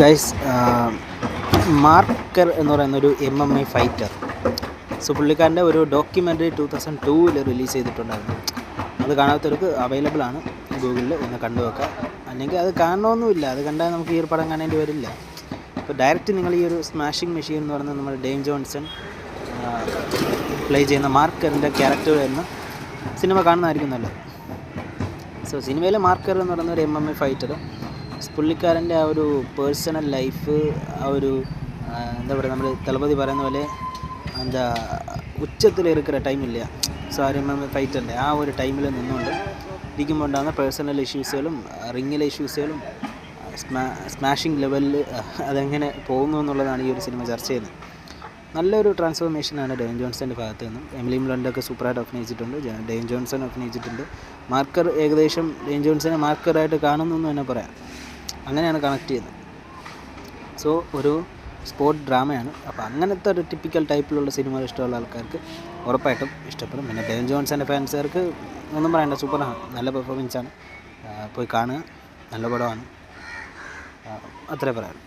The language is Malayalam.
ഗൈസ്, മാർക്കർ എന്ന് പറയുന്നൊരു MMA ഫൈറ്റർ. സോ പുള്ളിക്കാരൻ്റെ ഒരു ഡോക്യുമെൻ്ററി 2002 റിലീസ് ചെയ്തിട്ടുണ്ടായിരുന്നു. അത് കാണാത്തവർക്ക് അവൈലബിൾ ആണ് ഗൂഗിളിൽ, ഒന്ന് കണ്ടു വെക്കുക. അല്ലെങ്കിൽ അത് കാണണമെന്നുമില്ല, അത് കണ്ടാൽ നമുക്ക് ഈ ഒരു പടം കാണേണ്ടി വരില്ല. അപ്പോൾ ഡയറക്റ്റ് നിങ്ങൾ ഈ ഒരു സ്മാഷിംഗ് മെഷീൻ എന്ന് പറയുന്നത് നമ്മുടെ ഡെയിൻ ജോൺസൺ പ്ലേ ചെയ്യുന്ന മാർക്കറിൻ്റെ ക്യാരക്ടർ വരുന്ന സിനിമ കാണുന്നതായിരിക്കും നല്ലത്. സോ സിനിമയിലെ മാർക്കർ എന്ന് പറയുന്ന ഒരു MMA ഫൈറ്റർ, പുള്ളിക്കാരൻ്റെ ആ ഒരു പേഴ്സണൽ ലൈഫ്, ആ ഒരു എന്താ പറയുക, നമ്മൾ തളപതി പറയുന്ന പോലെ എന്താ ഉച്ചത്തിൽ ഇരിക്കുന്ന ടൈമില്ല. സോ ആ ഒരു MMA ഫൈറ്ററിൻ്റെ ആ ഒരു ടൈമിൽ നിന്നുകൊണ്ട് ഇരിക്കുമ്പോൾ ഉണ്ടാകുന്ന പേഴ്സണൽ ഇഷ്യൂസുകളും റിങ്ങിലെ ഇഷ്യൂസുകളും സ്മാഷിംഗ് ലെവലിൽ അതെങ്ങനെ പോകുന്നു എന്നുള്ളതാണ് ഈ ഒരു സിനിമ ചർച്ച ചെയ്യുന്നത്. നല്ലൊരു ട്രാൻസ്ഫോർമേഷനാണ് ഡെയിൻ ജോൺസൻ്റെ ഭാഗത്ത് നിന്നും. എമിലി ബ്ലണ്ടൊക്കെ സൂപ്പറായിട്ട് അഭിനയിച്ചിട്ടുണ്ട്, ഡെയിൻ ജോൺസൺ അഭിനയിച്ചിട്ടുണ്ട്. മാർക്കർ ഏകദേശം ഡെയിൻ ജോൺസനെ മാർക്കറായിട്ട് കാണുന്നു എന്ന് തന്നെ പറയാം. അങ്ങനെയാണ് കണക്ട് ചെയ്യുന്നത്. സോ ഒരു സ്പോർട്ട് ഡ്രാമയാണ്. അപ്പോൾ അങ്ങനത്തെ ഒരു ടിപ്പിക്കൽ ടൈപ്പിലുള്ള സിനിമകൾ ഇഷ്ടമുള്ള ആൾക്കാർക്ക് ഉറപ്പായിട്ടും ഇഷ്ടപ്പെടും. പിന്നെ ഡെയിൻ ജോൺസൻ്റെ ഫാൻസുകാർക്ക് ഒന്നും പറയണ്ട, സൂപ്പറാണ്, നല്ല പെർഫോമൻസാണ്, പോയി കാണുക, നല്ല പടമാണ്, അത്രേ പറയാം.